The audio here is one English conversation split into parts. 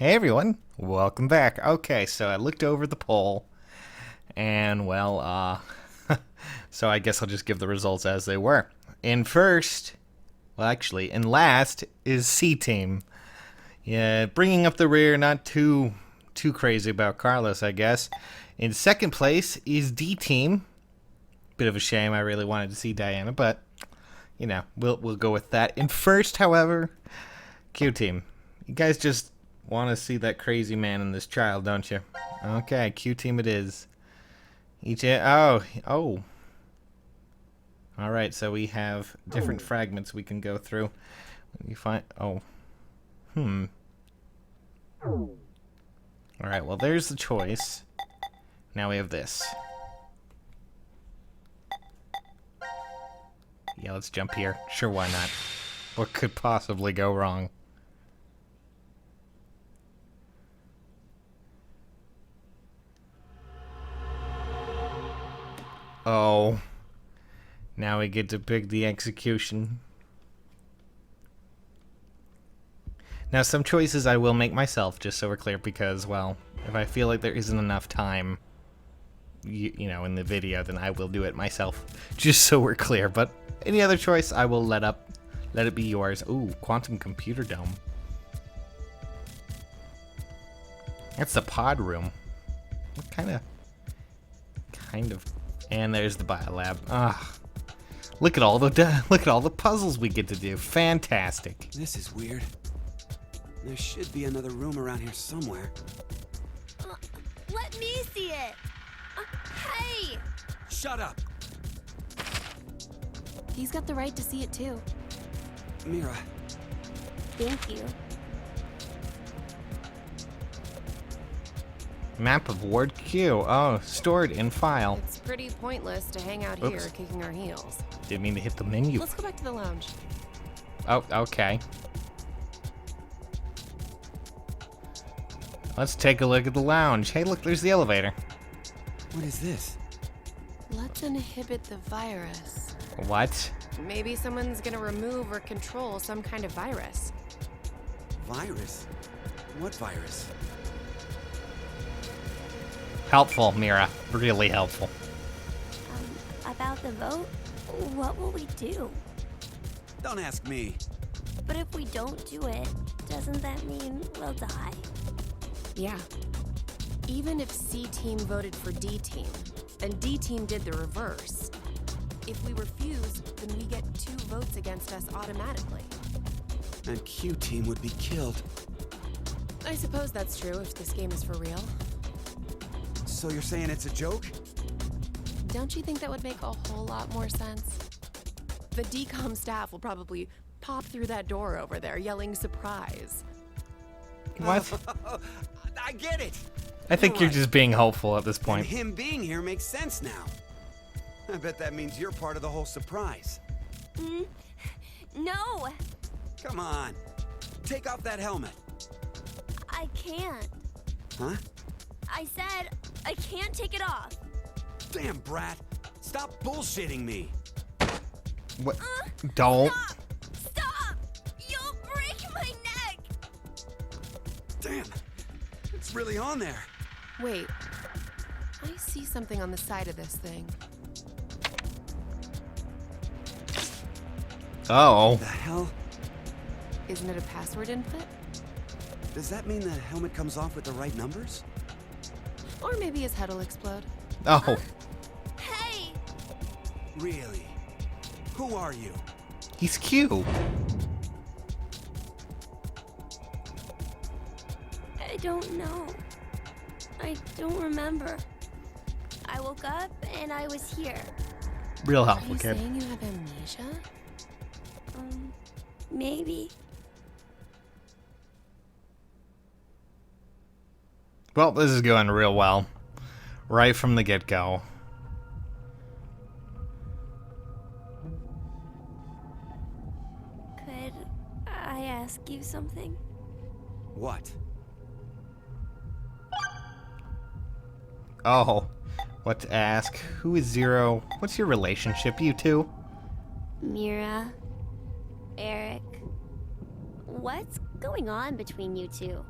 Hey everyone, welcome back. Okay, so I looked over the poll, and so I guess I'll just give the results as they were. In first, well actually, in last is C Team. Yeah, bringing up the rear, not too crazy about Carlos, I guess. In second place is D Team. Bit of a shame, I really wanted to see Diana, but you know, we'll go with that. In first, however, Q Team. You guys just want to see that crazy man and this child, don't you? Okay, Q Team it is. Oh. All right, so we have different fragments we can go through. You find All right, well there's the choice. Now we have this. Yeah, let's jump here. Sure, why not? What could possibly go wrong? Oh. Now we get to pick the execution. Now, some choices I will make myself, just so we're clear, because, well, if I feel like there isn't enough time, you know, in the video, then I will do it myself, just so we're clear. But any other choice, I will let it be yours. Ooh, quantum computer dome. That's the pod room. What kind of... And there's the biolab. Ah, look at all the puzzles we get to do. Fantastic. This is weird. There should be another room around here somewhere. Let me see it. Hey! Shut up, He's got the right to see it too. Mira. Thank you. Map of Ward Q. Oh, stored in file. It's pretty pointless to hang out Oops. here kicking our heels. Didn't mean to hit the menu. Let's go back to the lounge. Oh, okay. Let's take a look at the lounge. Hey, look, there's the elevator. What is this? Let's inhibit the virus. What? Maybe someone's gonna remove or control some kind of virus. Virus? What virus? Helpful, Mira. Really helpful. About the vote, what will we do? Don't ask me. But if we don't do it, doesn't that mean we'll die? Yeah. Even if C Team voted for D Team, and D Team did the reverse, if we refuse, then we get 2 votes against us automatically. And Q Team would be killed. I suppose that's true if this game is for real. So you're saying it's a joke? Don't you think that would make a whole lot more sense? The Decon staff will probably pop through that door over there yelling surprise. What? I get it. I think you're just being hopeful at this And point. him being here makes sense now. I bet that means you're part of the whole surprise. No, Come on. Take off that helmet. I can't. Huh? I said I can't take it off. Damn, Brat. Stop bullshitting me. What? Don't. Stop! You'll break my neck! Damn. It's really on there. Wait, I see something on the side of this thing. Oh. The hell? Isn't it a password input? Does that mean the helmet comes off with the right numbers? Or maybe his head'll explode. Oh. Hey! Really? Who are you? He's Q. I don't know. I don't remember. I woke up and I was here. Real Are helpful you kid. saying you have amnesia? Maybe. Well, this is going real well. Right from the get-go. Could I ask you something? What? Oh. What to ask? Who is Zero? What's your relationship, you two? Mira, Eric, what's going on between you two?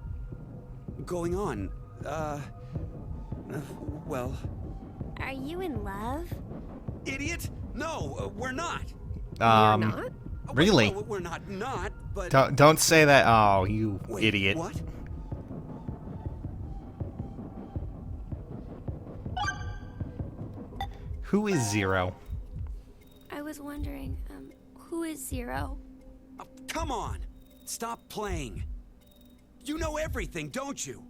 going on? Well... Are you in love? Idiot? No, we're not. You're not? Really? Well, we're not, but... Don't say that. Oh, you Wait, idiot. What? Who is Zero? I was wondering, who is Zero? Oh, come on! Stop playing. You know everything, don't you?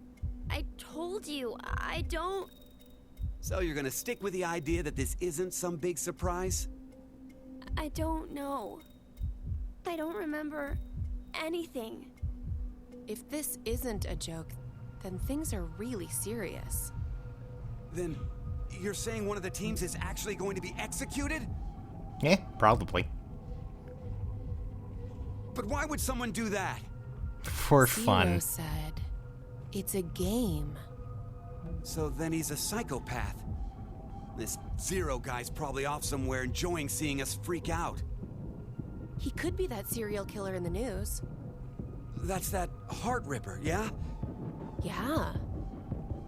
I told you, I don't... So you're gonna stick with the idea that this isn't some big surprise? I don't know. I don't remember anything. If this isn't a joke, then things are really serious. Then you're saying one of the teams is actually going to be executed? Yeah, probably. But why would someone do that? For Zero fun. said, it's a game. So then he's a psychopath. This Zero guy's probably off somewhere enjoying seeing us freak out. He could be that serial killer in the news. That's that heart ripper, yeah? Yeah.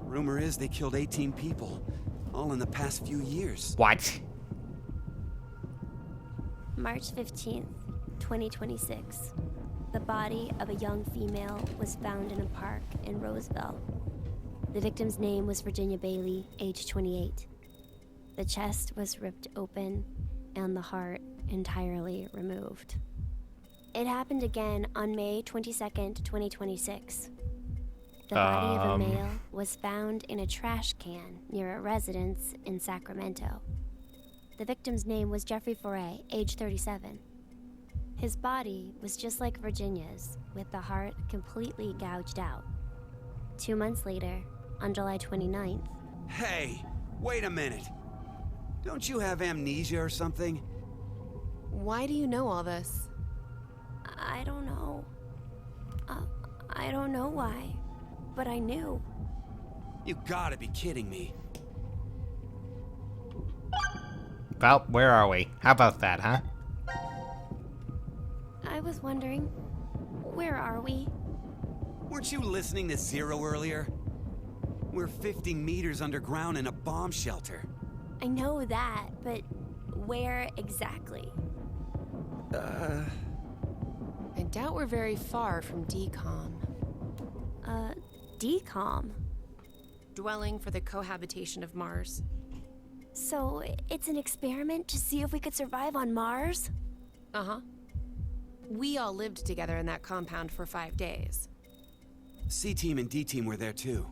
Rumor is they killed 18 people, all in the past few years. What? March 15th, 2026. The body of a young female was found in a park in Roseville. The victim's name was Virginia Bailey, age 28. The chest was ripped open and the heart entirely removed. It happened again on May 22nd, 2026. The body of a male was found in a trash can near a residence in Sacramento. The victim's name was Jeffrey Foray, age 37. His body was just like Virginia's, with the heart completely gouged out. 2 months later, on July 29th... Hey, wait a minute. Don't you have amnesia or something? Why do you know all this? I don't know. I don't know why, but I knew. You gotta be kidding me. Well, where are we? How about that, huh? I was wondering, where are we? Weren't you listening to Zero earlier? We're 50 meters underground in a bomb shelter. I know that, but where exactly? I doubt we're very far from Decon. Decom. Dwelling for the cohabitation of Mars. So, it's an experiment to see if we could survive on Mars? Uh-huh. We all lived together in that compound for 5 days. C-Team and D-Team were there too.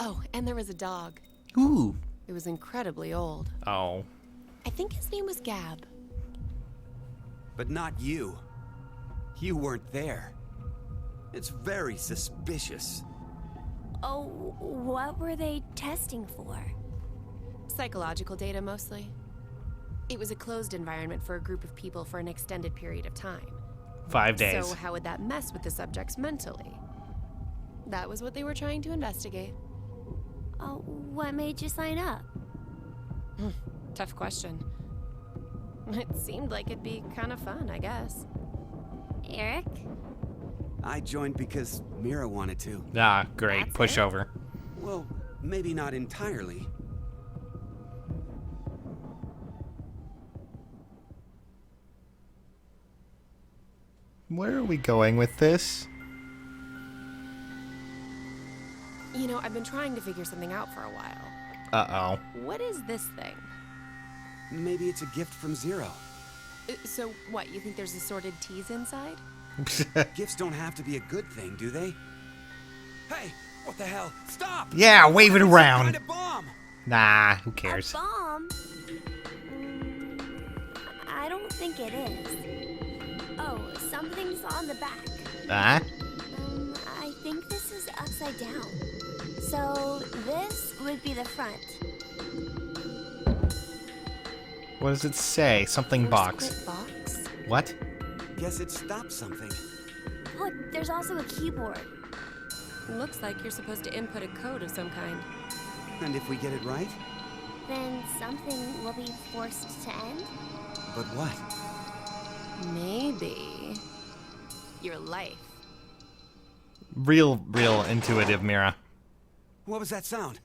Oh, and there was a dog. Ooh. It was incredibly old. Oh. I think his name was Gab. But not you. You weren't there. It's very suspicious. Oh, what were they testing for? Psychological data, mostly. It was a closed environment for a group of people for an extended period of time. 5 days. So how would that mess with the subjects mentally? That was what they were trying to investigate. Oh, what made you sign up? Tough question. It seemed like it'd be kind of fun, I guess. Eric? I joined because Mira wanted to. Ah, great. That's Push it? over. Well, maybe not entirely. Where are we going with this? You know, I've been trying to figure something out for a while. Uh-oh. What is this thing? Maybe it's a gift from Zero. So, what, you think there's assorted teas inside? Gifts don't have to be a good thing, do they? Hey, what the hell? Stop! Yeah, wave it It's some around. kind of bomb! Nah, who A cares? bomb? I don't think it is. Oh, something's on the back. Ah? I think this is upside down. So this would be the front. What does it say? Something First box. quit box? What? Guess it stopped something. Look, there's also a keyboard. Looks like you're supposed to input a code of some kind. And if we get it right? Then something will be forced to end? But what? Maybe your life. Real intuitive, Mira. What was that sound?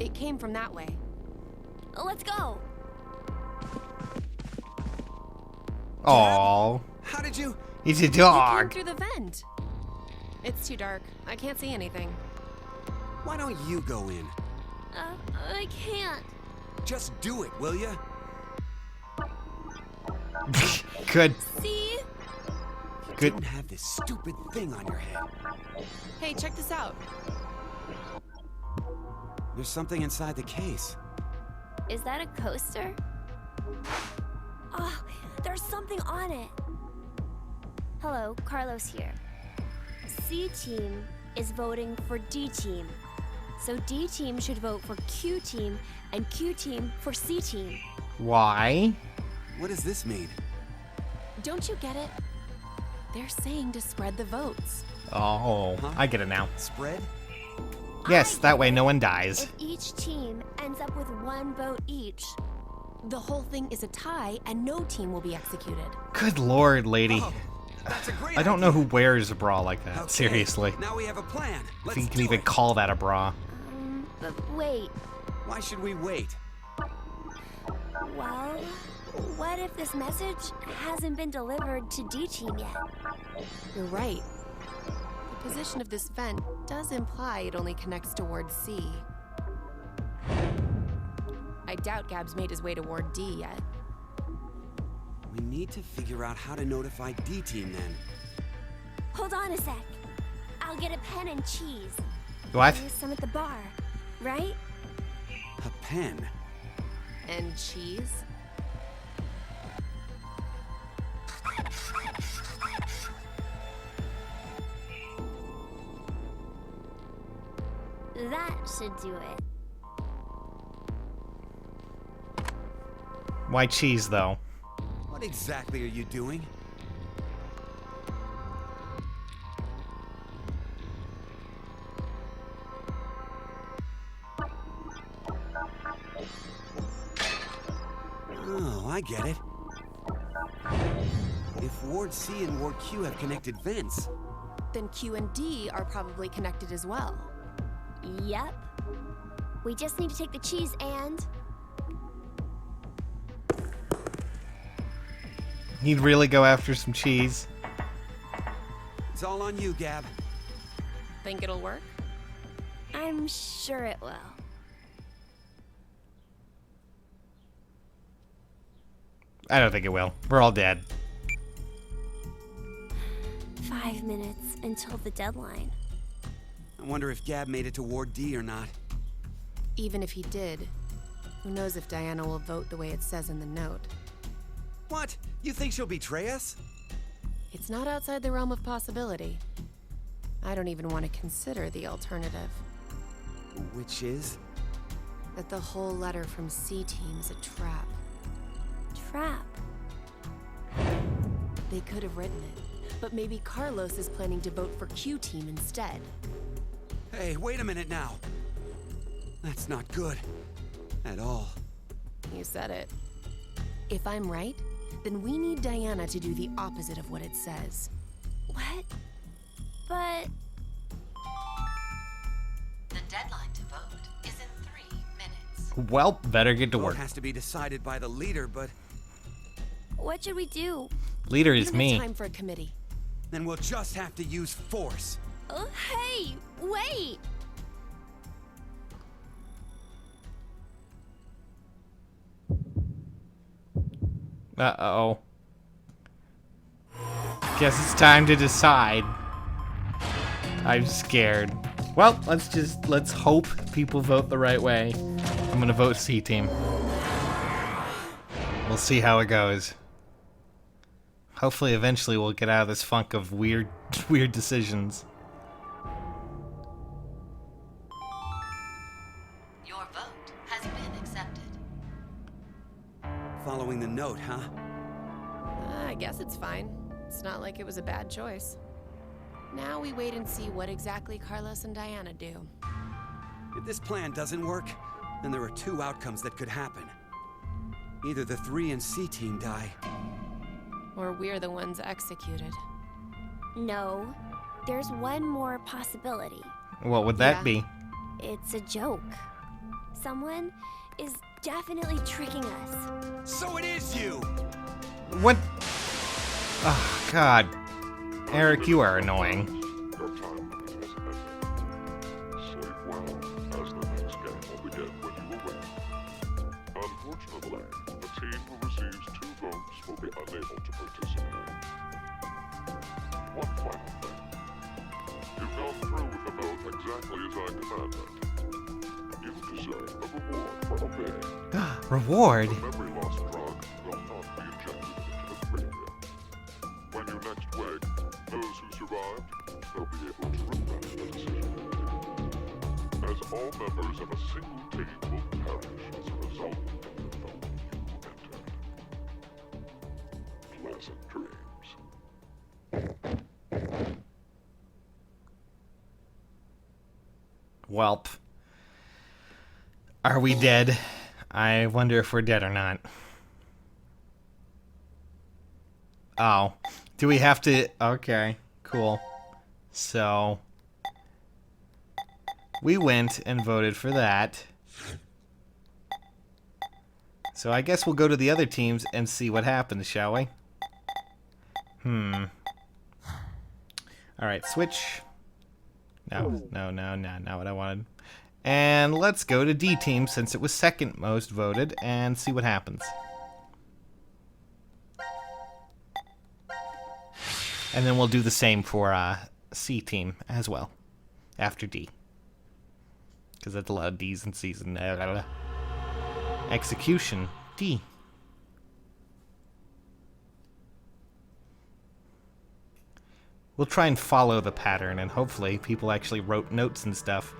It came from that way. Let's go. Aww. How did you... He's a It came dog. through the vent. It's too dark. I can't see anything. Why don't you go in? I can't. Just do it, will ya? Good. See? Good. Don't have this stupid thing on your head. Hey, check this out. There's something inside the case. Is that a coaster? Oh, there's something on it. Hello, Carlos here. C team is voting for D team. So D team should vote for Q team and Q team for C team. Why? What does this mean? Don't you get it? They're saying to spread the votes. Oh, Huh? I get it now. Spread? Yes, that way no one dies. If each team ends up with 1 vote each. The whole thing is a tie, and no team will be executed. Good lord, lady. Oh, that's a great I don't know idea. who wears a bra like that. Okay, Seriously. Now we have a plan. If Let's you can do even it. call that a bra. But wait. Why should we wait? Well, what if this message hasn't been delivered to D team yet? You're right. The position of this vent does imply it only connects toward C. I doubt Gab's made his way toward D yet. We need to figure out how to notify D team then. Hold on a sec. I'll get a pen and cheese. What? There's some at the bar, right? A pen. And cheese? That should do it. Why cheese, though? What exactly are you doing? Oh, I get it. If Ward C and Ward Q have connected vents, Then Q and D are probably connected as well. Yep. We just need to take the cheese and... He'd really go after some cheese. it's all on you, Gab. Think it'll work? I'm sure it will. I don't think it will. We're all dead. 5 minutes until the deadline. I wonder if Gab made it to Ward D or not. Even if he did, who knows if Diana will vote the way it says in the note. What? You think she'll betray us? It's not outside the realm of possibility. I don't even want to consider the alternative. Which is? That the whole letter from C Team is a trap. Trap. They could have written it, but maybe Carlos is planning to vote for Q Team instead. Hey, wait a minute now. That's not good. At all. You said it. If I'm right, then we need Diana to do the opposite of what it says. What? But... The deadline to vote is in 3 minutes. Well, better get to Vote work. has to be decided by the leader, but what should we do? Leader We is don't have me. time for a committee. then we'll just have to use force. Hey! Wait! Uh-oh. Guess it's time to decide. I'm scared. Well, let's hope people vote the right way. I'm gonna vote C team. We'll see how it goes. Hopefully eventually we'll get out of this funk of weird decisions. Your vote has been accepted. Following the note, huh? I guess it's fine. It's not like it was a bad choice. Now we wait and see what exactly Carlos and Diana do. If this plan doesn't work, then there are 2 outcomes that could happen. Either the 3 and C team die, Or we're the ones executed. No. there's one more possibility. What would that Yeah. be? It's a joke. Someone is definitely tricking us. So it is you! What? Oh, God. Eric, you are annoying. Your time limit has ended. Sleep well, as the next game will begin when you awake. Unfortunately, the team who receives 2 votes will be unable to participate. One final thing. You've gone through with the vote exactly as I commanded. You deserve a reward for obeying. Reward? The memory loss drug will not be injected into the graveyard. When you next wake, those who survived will be able to regret the decision they made. As all members of a single team will perish as a result of the vote you entered. Pleasant dreams. Welp. Are we dead? I wonder if we're dead or not. Oh. Do we have to... Okay. Cool. So... we went and voted for that. So I guess we'll go to the other teams and see what happens, shall we? Alright, switch. No, not what I wanted. And let's go to D team since it was second most voted and see what happens. And then we'll do the same for C team as well after D. Because that's a lot of D's and C's and execution D. We'll try and follow the pattern, and hopefully people actually wrote notes and stuff.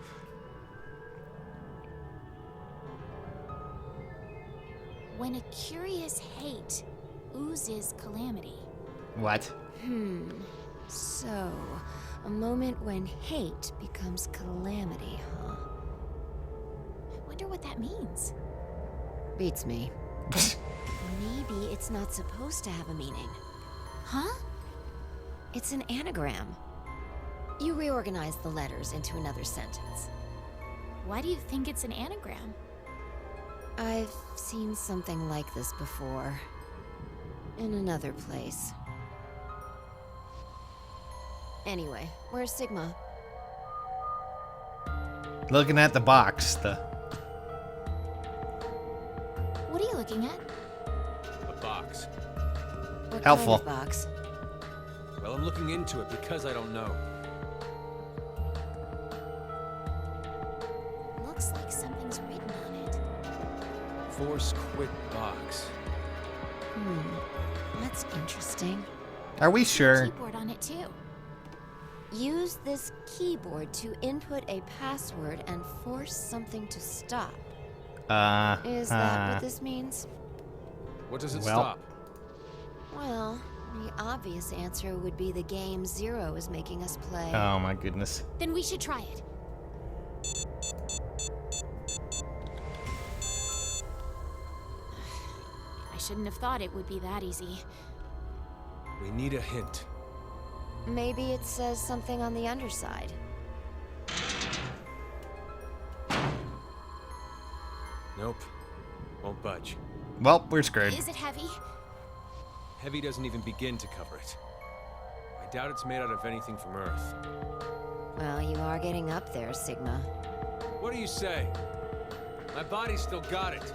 When a curious hate oozes calamity. What? So, a moment when hate becomes calamity, huh? I wonder what that means. Beats me. Maybe it's not supposed to have a meaning. Huh? It's an anagram. You reorganize the letters into another sentence. Why do you think it's an anagram? I've seen something like this before. In another place. Anyway, where's Sigma? Looking at the box, What are you looking at? A box. What Helpful. kind of box? Well, I'm looking into it because I don't know. Looks like something's written on it. Force quit box. That's interesting. Are we sure? Keyboard on it too. Use this keyboard to input a password and force something to stop. Is that what this means? What does it Well. stop? Well, the obvious answer would be the game Zero is making us play. Oh my goodness. Then we should try it. I shouldn't have thought it would be that easy. We need a hint. Maybe it says something on the underside. Nope. Won't budge. Well, we're screwed. Is it heavy? Heavy doesn't even begin to cover it. I doubt it's made out of anything from Earth. Well, you are getting up there, Sigma. What do you say? My body's still got it.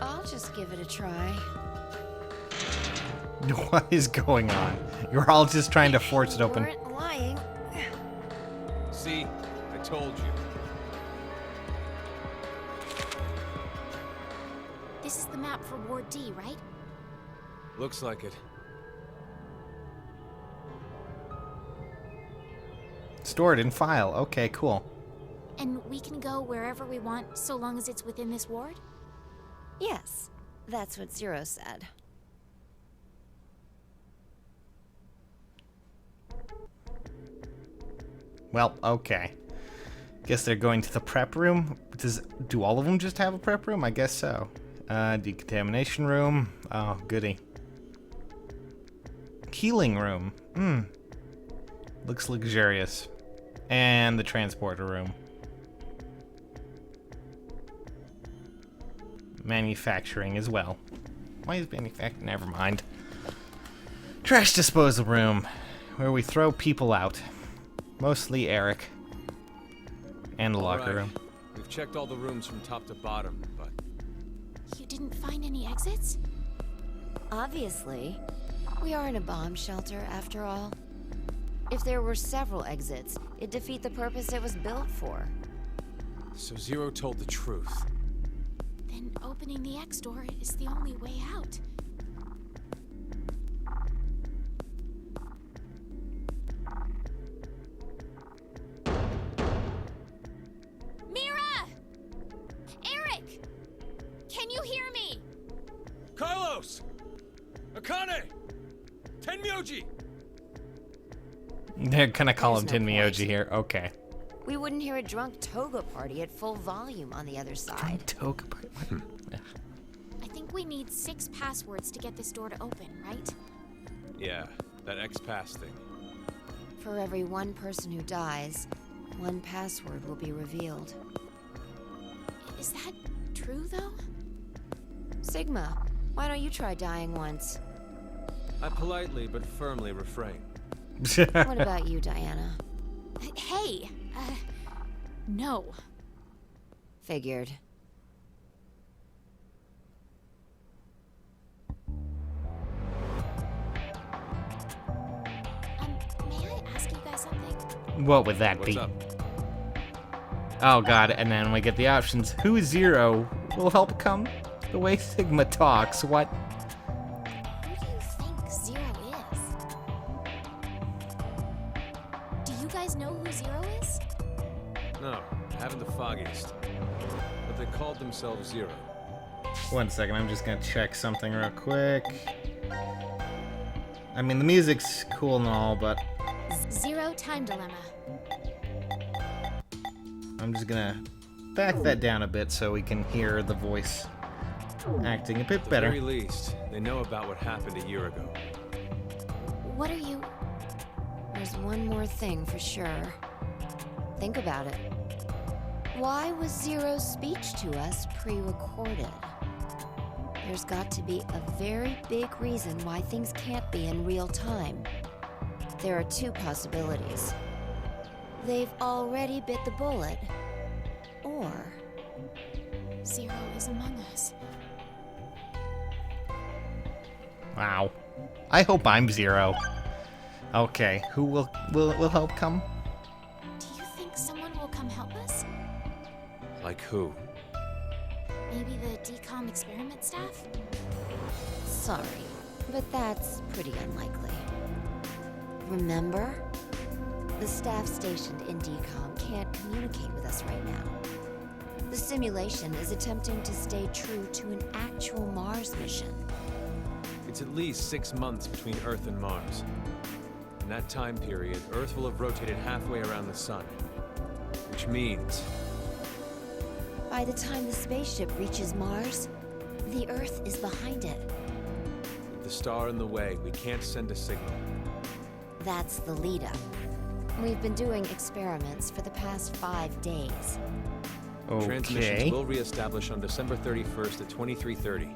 I'll just give it a try. What is going on? You're all just trying to force it open. Weren't lying. See? I told you. This is the map for Ward D, right? Looks like it. Stored in file. Okay, cool. And we can go wherever we want so long as it's within this ward? Yes, that's what Zero said. Well, okay. Guess they're going to the prep room. Do all of them just have a prep room? I guess so. Decontamination room. Oh, goody. Healing room. Looks luxurious. And the transporter room. Manufacturing as well. Why is manufacturing? Never mind. Trash disposal room, where we throw people out. Mostly Eric. And the locker room. We've checked all the rooms from top to bottom, but... You didn't find any exits? Obviously. We are in a bomb shelter, after all. If there were several exits, it'd defeat the purpose it was built for. So Zero told the truth. Then opening the X door is the only way out. Mira! Eric! Can you hear me? Carlos! Akane! Tenmyoji! They're gonna call him There's no point. Tenmyoji here. Okay. We wouldn't hear a drunk toga party at full volume on the other side. Toga party. I think we need 6 passwords to get this door to open, right? Yeah, that X-Pass thing. For every one person who dies, one password will be revealed. Is that true, though? Sigma, why don't you try dying once? I politely but firmly refrain. What about you, Diana? Hey, no. Figured. May I ask you guys something? What would that What's be? up? Oh god, and then we get the options. Who is Zero? Will help come? The way Sigma talks, what? Who do you think Zero is? Do you guys know who Zero is? No, I haven't the foggiest. But they called themselves Zero. One second, I'm just gonna check something real quick. I mean, the music's cool and all, but Zero Time Dilemma. I'm just gonna back that down a bit so we can hear the voice acting a bit At the better. very least, they know about what happened a year ago. What are you... There's one more thing for sure. Think about it. Why was Zero's speech to us pre-recorded? There's got to be a very big reason why things can't be in real time. There are 2 possibilities. They've already bit the bullet, or... Zero is among us. Wow. I hope I'm Zero. Okay, who will help come? Do you think someone will come help us? Like who? Maybe the Decon experiment staff? Sorry, but that's pretty unlikely. Remember? The staff stationed in Decon can't communicate with us right now. The simulation is attempting to stay true to an actual Mars mission. It's at least 6 months between Earth and Mars. In that time period, Earth will have rotated halfway around the sun. Which means... By the time the spaceship reaches Mars, the Earth is behind it. with the star in the way, we can't send a signal. That's the lead-up. We've been doing experiments for the past 5 days. Transmissions Okay. will reestablish on December 31st at 23:30,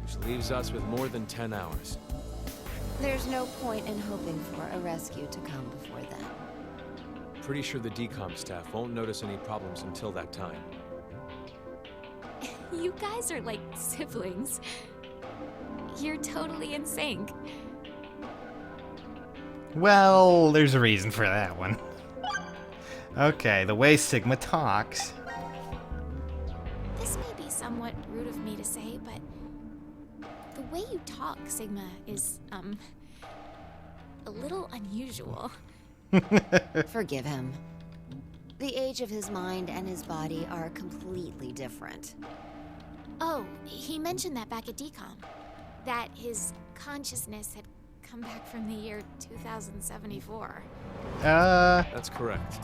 which leaves us with more than 10 hours. There's no point in hoping for a rescue to come before then. Pretty sure the decom staff won't notice any problems until that time. You guys are like siblings. You're totally in sync. Well, there's a reason for that one. Okay, the way Sigma talks. This may be somewhat rude of me to say, but the way you talk, Sigma, is, a little unusual. Forgive him. The age of his mind and his body are completely different. Oh, he mentioned that back at Decon. That his consciousness had come back from the year 2074. That's correct.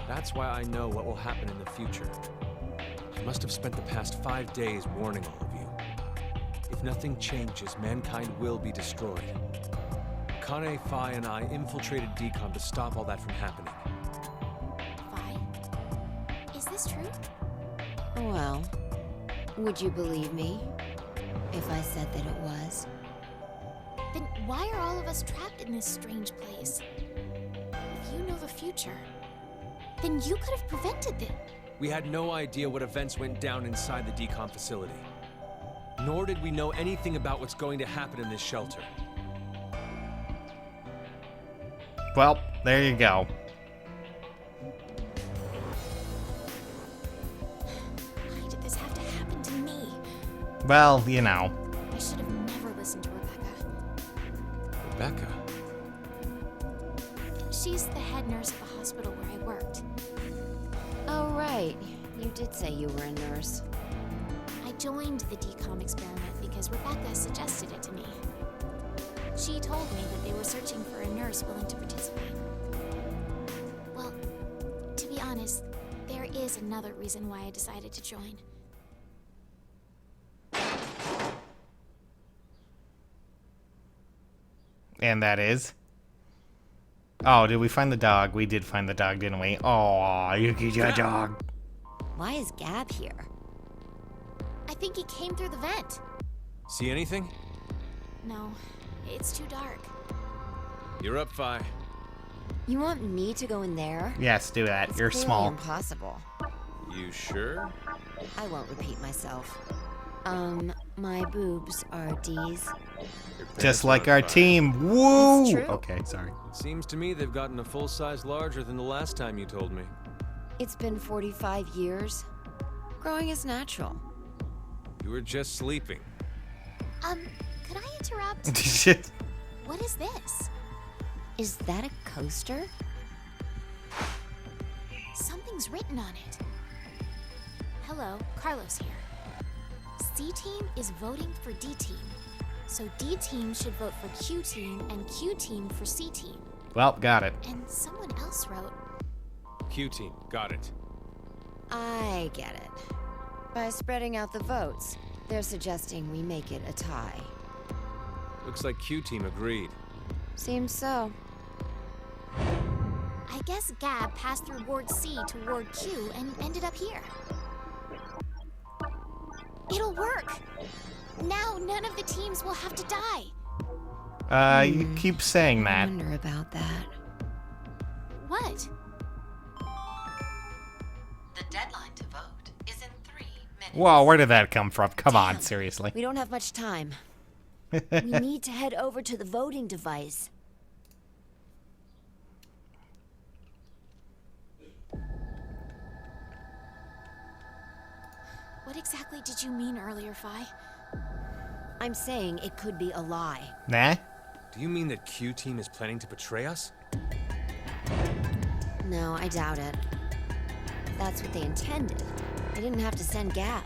That's why I know what will happen in the future. I must have spent the past 5 days warning all of you. If nothing changes, mankind will be destroyed. Akane, Phi, and I infiltrated Decon to stop all that from happening. Why? Is this true? Well, would you believe me if I said that it was? Then why are all of us trapped in this strange place? If you know the future, then you could have prevented it. We had no idea what events went down inside the Decon facility. Nor did we know anything about what's going to happen in this shelter. Well, there you go. Why did this have to happen to me? Well, you know. I should have never listened to Rebecca. Rebecca? She's the head nurse at the hospital where I worked. Oh, right. You did say you were a nurse. I joined the Decon experiment because Rebecca suggested it to me. She told me that they were searching for a nurse willing to participate. Well, to be honest, there is another reason why I decided to join. And that is? Oh, did we find the dog? We did find the dog, didn't we? Oh, Yuki's your dog. Why is Gab here? I think he came through the vent. See anything? No, it's too dark. You're up, Phi. You want me to go in there? Yes, do that. It's You're clearly small. impossible. You sure? I won't repeat myself. My boobs are D's. Just like our team. Woo! It's true. Okay, sorry. It seems to me they've gotten a full size larger than the last time you told me. It's been 45 years. Growing is natural. You were just sleeping. Could I interrupt? What is this? Is that a coaster? Something's written on it. Hello, Carlos here. C-Team is voting for D-Team. So D-Team should vote for Q-Team and Q-Team for C-Team. Well, got it. And someone else wrote... Q-Team, got it. I get it. By spreading out the votes, they're suggesting we make it a tie. Looks like Q-Team agreed. Seems so. I guess Gab passed through Ward C to Ward Q and ended up here. It'll work! Now none of the teams will have to die. You keep saying I that. wonder about that. What? The deadline to vote is in 3 minutes. Whoa, where did that come from? Come on, Damn. seriously. We don't have much time. We need to head over to the voting device. What exactly did you mean earlier, Phi? I'm saying it could be a lie. Nah? Do you mean that Q-Team is planning to betray us? No, I doubt it. If that's what they intended, they didn't have to send Gab.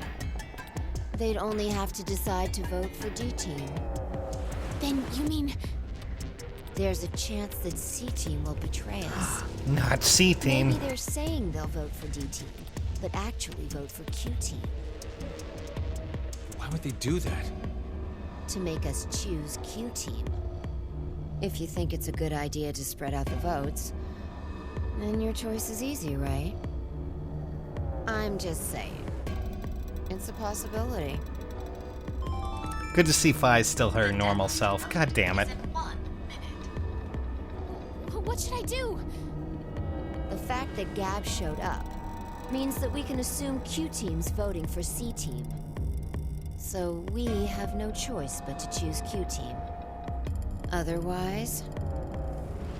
They'd only have to decide to vote for D-Team. Then you mean... There's a chance that C-Team will betray us. Not C-Team. Maybe they're saying they'll vote for D-Team, but actually vote for Q-Team. Why would they do that? To make us choose Q-Team. If you think it's a good idea to spread out the votes, then your choice is easy, right? I'm just saying. It's a possibility. Good to see Phi's still her normal self. God damn it. Is in 1 minute. What should I do? The fact that Gab showed up means that we can assume Q-Team's voting for C-Team. So we have no choice but to choose Q-Team. Otherwise...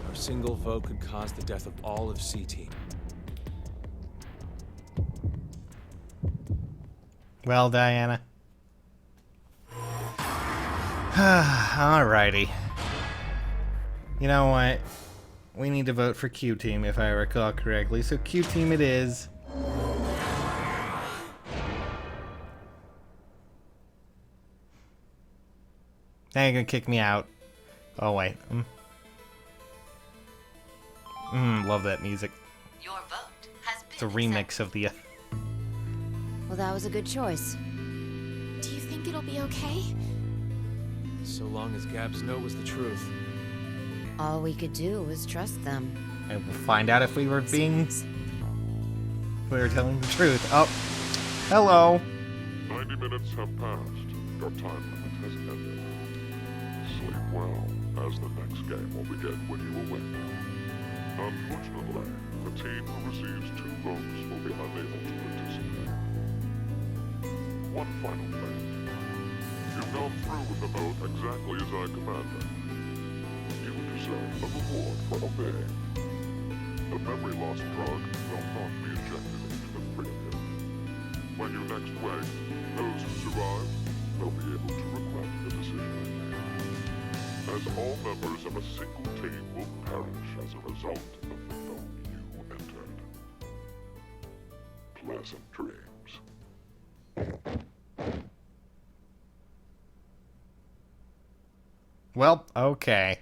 Our single vote could cause the death of all of C-Team. Well, Diana. Alrighty. You know what? We need to vote for Q-Team, if I recall correctly. So Q-Team it is. Now you're gonna kick me out. Oh, wait. Love that music. Your vote has been It's a remix of the... Well, that was a good choice. Do you think it'll be okay? So long as Gab's note was the truth. All we could do was trust them. And we'll find out if we were telling the truth. Oh, hello. 90 minutes have passed. Your time limit has ended. Sleep well, as the next game will begin when you awake. Unfortunately, the team who receives 2 votes will be unable to participate. One final thing. You've gone through with the vote exactly as I commanded. You deserve a reward for obeying. The memory loss drug will not be injected into the 3 of you. When you next wake, those who survive will be able to regret the decision they made. As all members of a single team will perish as a result of the vote you entered. Pleasant dreams. Well, okay.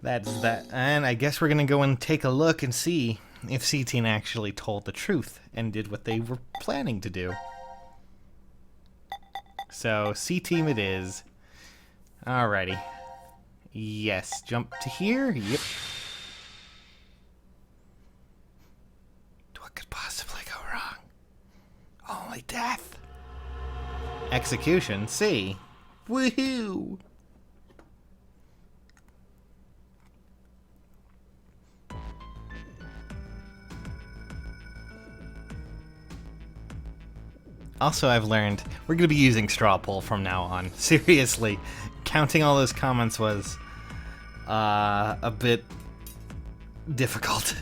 That's that. And I guess we're going to go and take a look and see if C-Team actually told the truth and did what they were planning to do. So, C-Team it is. Alrighty. Yes, jump to here. Yep. What could possibly go wrong? Only death. Execution, C. Woohoo! Also, I've learned we're going to be using straw poll from now on. Seriously, counting all those comments was a bit difficult.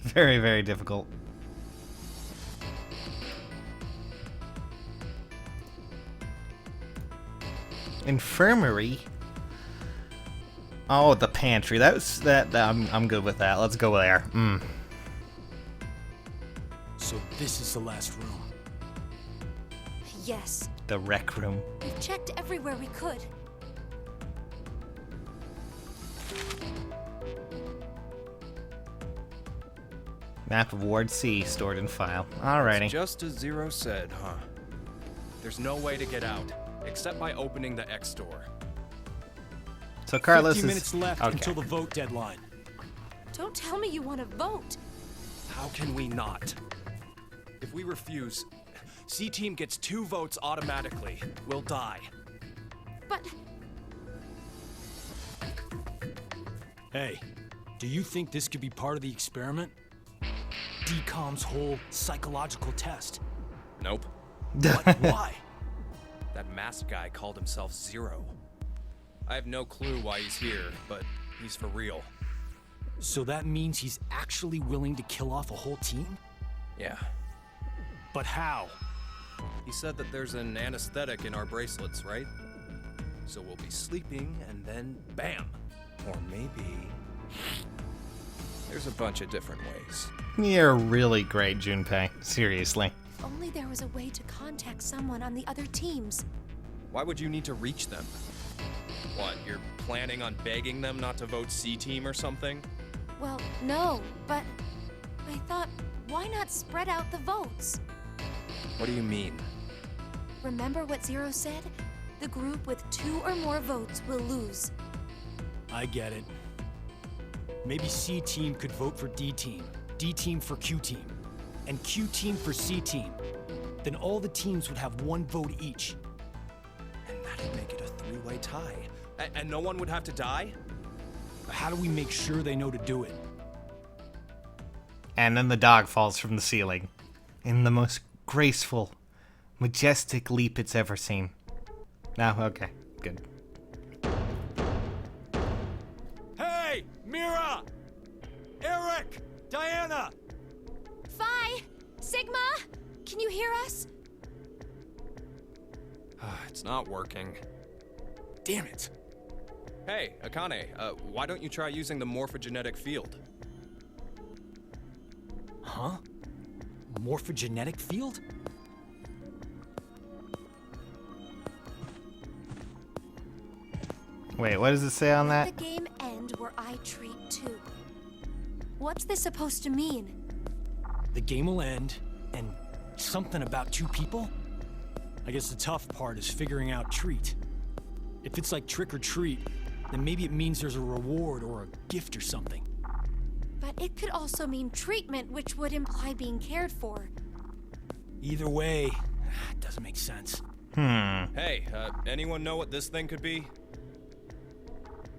Very, very difficult. Infirmary? Oh, the pantry. I'm good with that. Let's go there. So this is the last room. Yes. The rec room. We've checked everywhere we could. Map of Ward C stored in file. Alrighty. Just as Zero said, huh? There's no way to get out, except by opening the X door. So Carlos 50 minutes left okay. until the vote deadline. Don't tell me you want to vote. How can we not? If we refuse, C-Team gets 2 votes automatically. We'll die. But Hey, do you think this could be part of the experiment? Decom's whole psychological test. Nope. What? Why? That masked guy called himself Zero. I have no clue why he's here, but he's for real. So that means he's actually willing to kill off a whole team? Yeah. But how? He said that there's an anesthetic in our bracelets, right? So we'll be sleeping, and then bam! Or maybe... There's a bunch of different ways. You're really great, Junpei. Seriously. If only there was a way to contact someone on the other teams. Why would you need to reach them? What, you're planning on begging them not to vote C-Team or something? Well, no, but I thought, why not spread out the votes? What do you mean? Remember what Zero said? The group with 2 or more votes will lose. I get it. Maybe C-Team could vote for D-Team, D-Team for Q-Team, and Q-Team for C-Team. Then all the teams would have 1 vote each. And that'd make it a 3-way tie. And no one would have to die? How do we make sure they know to do it? And then the dog falls from the ceiling in the most graceful, majestic leap it's ever seen. No, okay, good. Hey! Mira! Eric! Diana! Phi! Sigma! Can you hear us? It's not working. Damn it! Hey, Akane, why don't you try using the morphogenetic field? Huh? Morphogenetic field? Wait, what does it say on that? Let the game end where I treat 2. What's this supposed to mean? The game will end, and something about 2 people? I guess the tough part is figuring out treat. If it's like trick or treat, then maybe it means there's a reward or a gift or something. But it could also mean treatment, which would imply being cared for. Either way, it doesn't make sense. Hey, anyone know what this thing could be?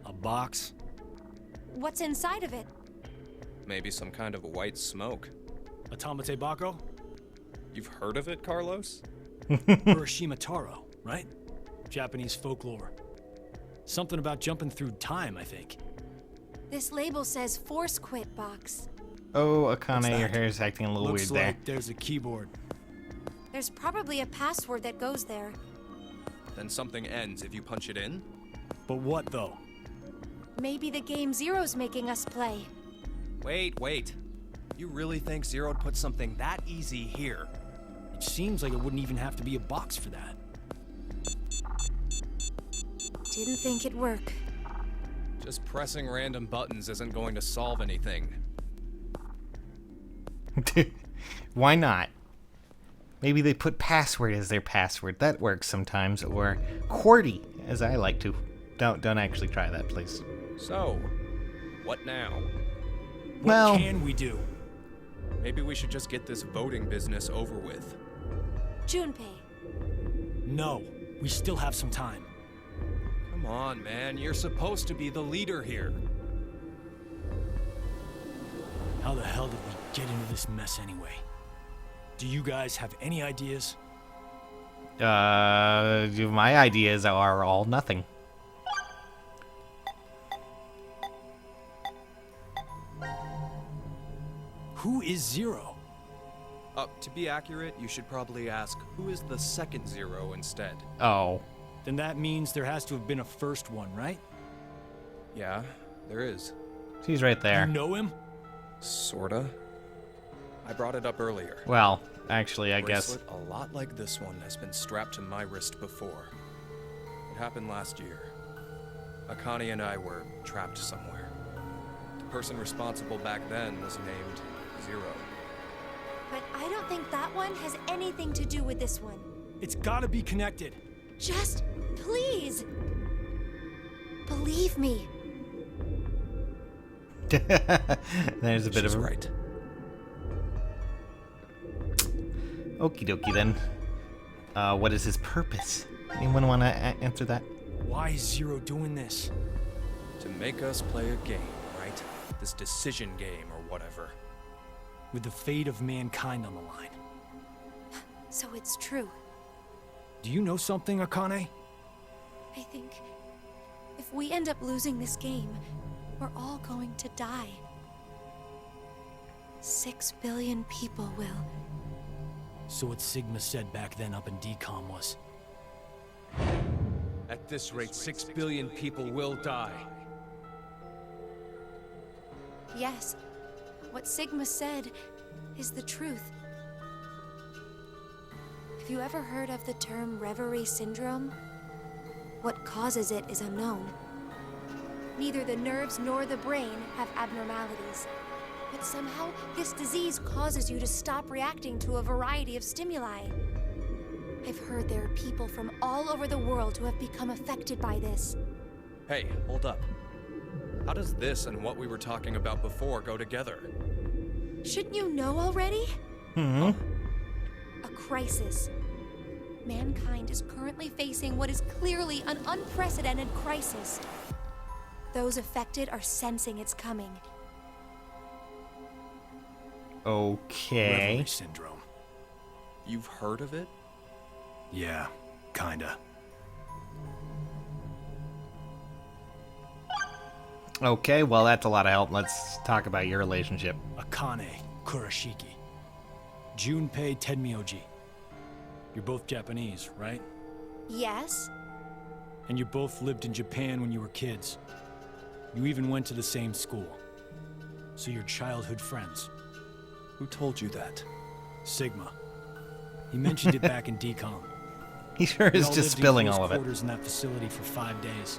A box? What's inside of it? Maybe some kind of white smoke. A Tamate Bako? You've heard of it, Carlos? Urashima Taro, right? Japanese folklore. Something about jumping through time, I think. This label says Force Quit Box. Oh, Akane, your hair is acting a little Looks weird like there's a keyboard. There's probably a password that goes there. Then something ends if you punch it in? But what, though? Maybe the game Zero's making us play. Wait. You really think Zero'd put something that easy here? It seems like it wouldn't even have to be a box for that. Didn't think it'd work. Just pressing random buttons isn't going to solve anything. Why not? Maybe they put password as their password. That works sometimes. Or QWERTY, as I like to. Don't actually try that, please. So, what now? What can we do? Maybe we should just get this voting business over with. Junpei. No, we still have some time. Come on, man. You're supposed to be the leader here. How the hell did we get into this mess anyway? Do you guys have any ideas? My ideas are all nothing. Who is Zero? To be accurate, you should probably ask, who is the second Zero instead? Oh. Then that means there has to have been a first one, right? Yeah, there is. He's right there. You know him? Sorta. I brought it up earlier. Well, actually, I guess. A lot like this one has been strapped to my wrist before. It happened last year. Akane and I were trapped somewhere. The person responsible back then was named Zero. But I don't think that one has anything to do with this one. It's gotta be connected. Just please. Believe me. There's a bit She's of a... right. Okie dokie then. What is his purpose? Anyone want to answer that? Why is Zero doing this? To make us play a game, right? This decision game or whatever. With the fate of mankind on the line. So it's true. Do you know something, Akane? I think if we end up losing this game, we're all going to die. 6 billion people will. So what Sigma said back then up in Decon was... At this rate, 6 billion people will die. Yes, what Sigma said is the truth. Have you ever heard of the term reverie syndrome? What causes it is unknown. Neither the nerves nor the brain have abnormalities. But somehow, this disease causes you to stop reacting to a variety of stimuli. I've heard there are people from all over the world who have become affected by this. Hey, hold up. How does this and what we were talking about before go together? Shouldn't you know already? Hmm. A crisis. Mankind is currently facing what is clearly an unprecedented crisis. Those affected are sensing it's coming. Okay. Reverie syndrome. You've heard of it? Yeah, kinda. Okay, well, that's a lot of help. Let's talk about your relationship. Akane Kurashiki. Junpei Tenmyoji. You're both Japanese, right? Yes? And you both lived in Japan when you were kids. You even went to the same school. So you're childhood friends. Who told you that? Sigma. He mentioned it back in Decon. He sure is just spilling all of it. Quarters in that facility for 5 days.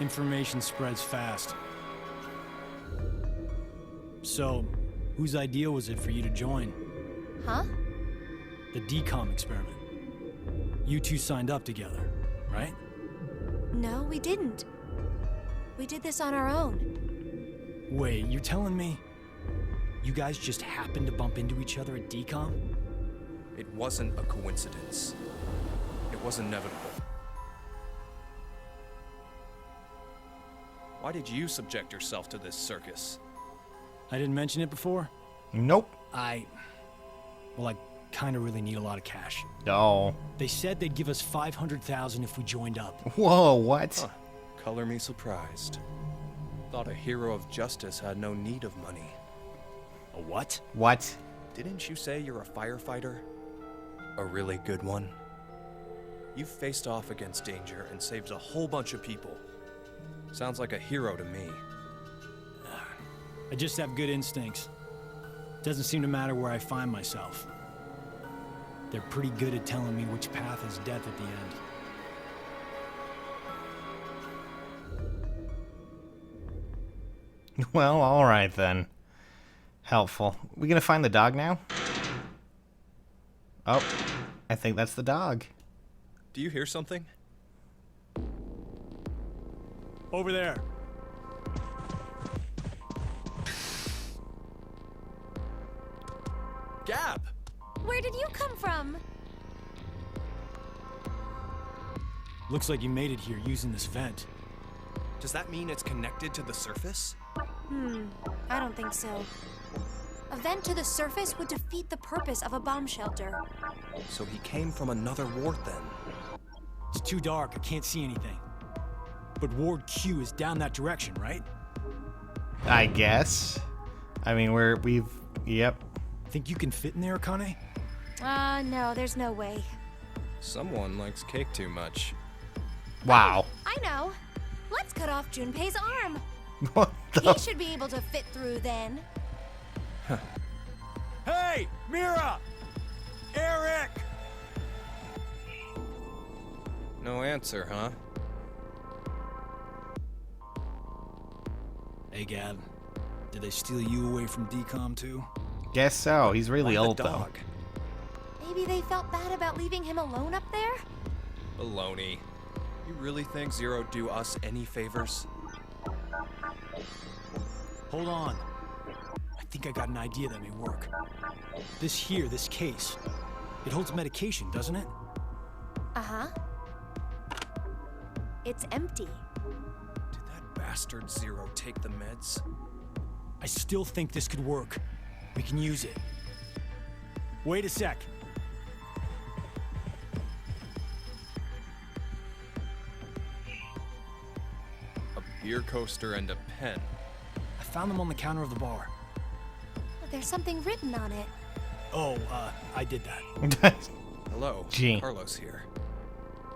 Information spreads fast. So, whose idea was it for you to join? Huh? The Decon experiment. You two signed up together, right? No, we didn't. We did this on our own. Wait, you're telling me you guys just happened to bump into each other at Decon? It wasn't a coincidence. It was inevitable. Why did you subject yourself to this circus? I didn't mention it before? Nope. I kind of really need a lot of cash. No. They said they'd give us $500,000 if we joined up. Whoa, what? Huh. Color me surprised. Thought a hero of justice had no need of money. A what? What? Didn't you say you're a firefighter? A really good one? You've faced off against danger and saved a whole bunch of people. Sounds like a hero to me. I just have good instincts. Doesn't seem to matter where I find myself. They're pretty good at telling me which path is death at the end. Well, alright then. Helpful. We gonna find the dog now? Oh, I think that's the dog. Do you hear something? Over there. Gab! Where did you come from? Looks like you made it here using this vent. Does that mean it's connected to the surface? I don't think so. A vent to the surface would defeat the purpose of a bomb shelter. So he came from another ward then? It's too dark, I can't see anything. But Ward Q is down that direction, right? I guess. I mean, yep. Think you can fit in there, Akane? No, there's no way. Someone likes cake too much. Wow. I know. Let's cut off Junpei's arm. What He the? should be able to fit through then. Hey, Mira! Eric! No answer, huh? Hey, Gab. Did they steal you away from Decom too? Guess so. He's really Why old the though. dog? Maybe they felt bad about leaving him alone up there? Baloney. You really think Zero'd do us any favors? Hold on. I think I got an idea that may work. This case, it holds medication, doesn't it? Uh-huh. It's empty. Did that bastard Zero take the meds? I still think this could work. We can use it. Wait a sec. A beer coaster and a pen. I found them on the counter of the bar. There's something written on it. Oh, I did that. Hello, Gee. Carlos here.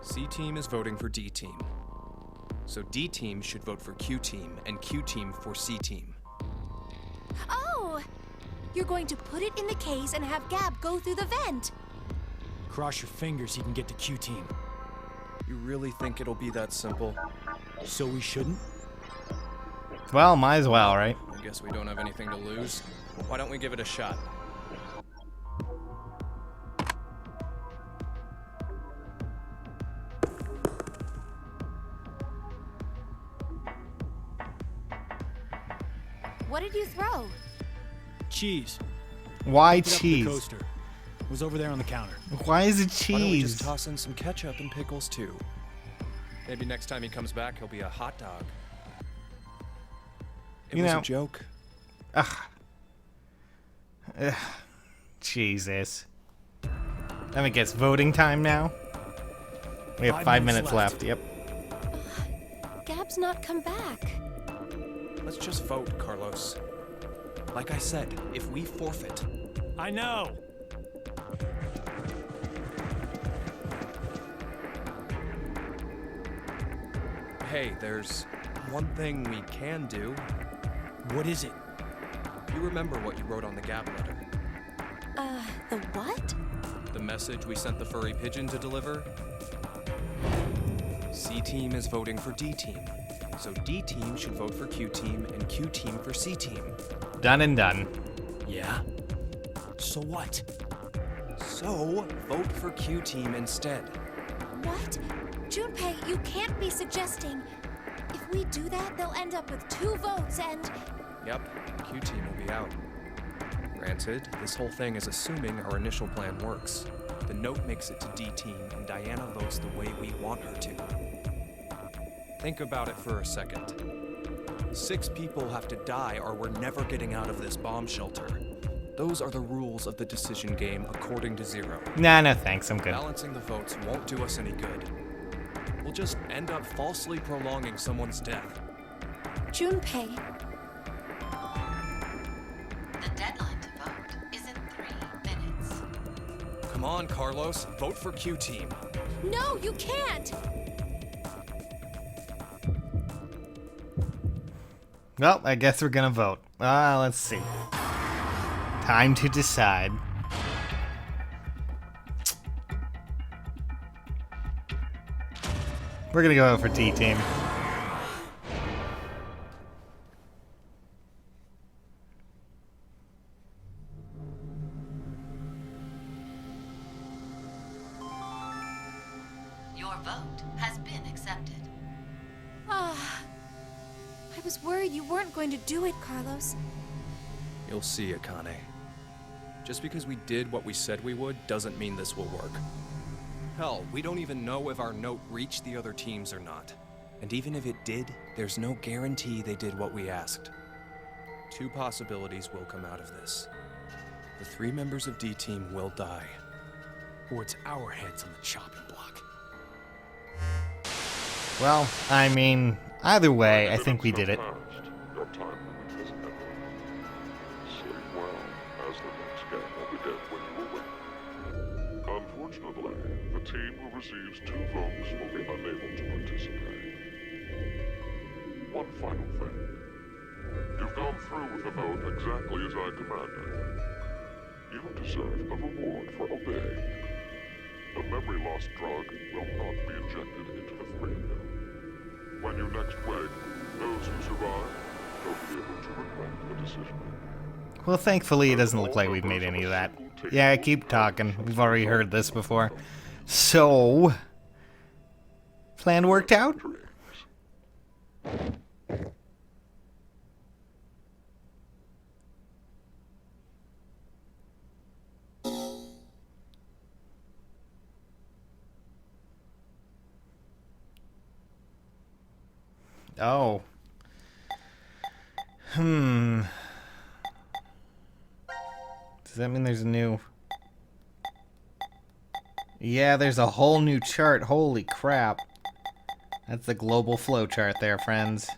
C-Team is voting for D-Team. So D-Team should vote for Q-Team, and Q-Team for C-Team. Oh! You're going to put it in the case and have Gab go through the vent. Cross your fingers he can get to Q-Team. You really think it'll be that simple? So we shouldn't? Well, might as well, right? I guess we don't have anything to lose. Why don't we give it a shot? What did you throw? Cheese. Why Picked it up at the cheese? coaster. It was over there on the counter. Why is it Why don't we just cheese? toss in some ketchup and pickles too? Maybe next time he comes back, he'll be a hot dog. It You was know- a joke. Ugh. Jesus. I think it's voting time now. We have 5 minutes left. Yep. Gab's not come back. Let's just vote, Carlos. Like I said, if we forfeit, I know. hey, there's one thing we can do. What is it? You remember what you wrote on the Gab letter? The what? The message we sent the furry pigeon to deliver? C-Team is voting for D-Team. So D-Team should vote for Q-Team and Q-Team for C-Team. Done and done. Yeah? So what? So, vote for Q-Team instead. What? Junpei, you can't be suggesting... If If we do that, they'll end up with 2 votes and... Yep, Q team will be out. Granted, this whole thing is assuming our initial plan works. The note makes it to D team, and Diana votes the way we want her to. Think about it for a second. 6 people have to die, or we're never getting out of this bomb shelter. Those are the rules of the decision game, according to Zero. Nah, no thanks, I'm good. Balancing the votes won't do us any good. We'll just end up falsely prolonging someone's death. Junpei. The deadline to vote is in 3 minutes. Come on, Carlos, vote for Q team. No, you can't! Well, I guess we're gonna vote. Let's see. Time to decide. We're gonna go out for D team. Your vote has been accepted. Ah, I was worried you weren't going to do it, Carlos. You'll see, Akane. Just because we did what we said we would doesn't mean this will work. Hell, we don't even know if our note reached the other teams or not. And even if it did, there's no guarantee they did what we asked. 2 possibilities will come out of this. The 3 members of D team will die. Or it's our heads on the chopping block. Well, I mean, either way, I think we did it. Your time limit has ended. Sleep well, as the next game will be dead when you awake. Unfortunately, the team who receives 2 votes will be unable to participate. One final thing. You've gone through with the vote exactly as I commanded. You deserve a reward for obeying. The memory loss drug will not be injected into the 3 of you. When you next wake, those who survive will be able to regret the decision. Well, thankfully, it doesn't look like we've made any of that. Yeah, keep talking. We've already heard this before. So, plan worked out? Oh. Does that mean there's a new... Yeah, there's a whole new chart. Holy crap. That's the global flow chart there, friends.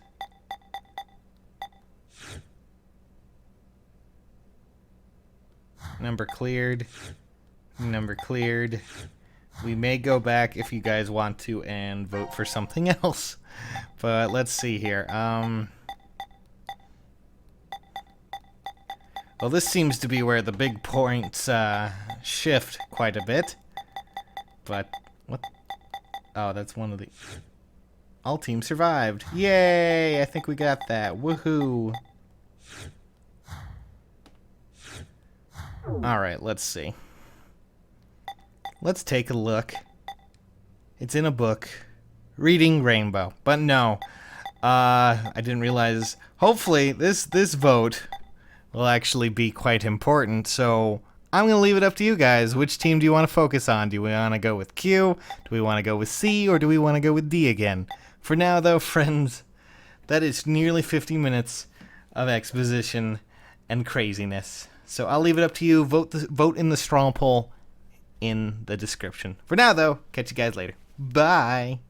Number cleared. Number cleared. We may go back if you guys want to and vote for something else. But let's see here. Well, this seems to be where the big points shift quite a bit. But, what? Oh, that's one of the... All teams survived. Yay! I think we got that. Woohoo! Alright, let's see. Let's take a look. It's in a book. Reading Rainbow. But no. I didn't realize... Hopefully, this vote will actually be quite important, so I'm going to leave it up to you guys. Which team do you want to focus on? Do we want to go with Q? Do we want to go with C? Or do we want to go with D again? For now, though, friends, that is nearly 50 minutes of exposition and craziness. So I'll leave it up to you. Vote in the straw poll in the description. For now, though, catch you guys later. Bye!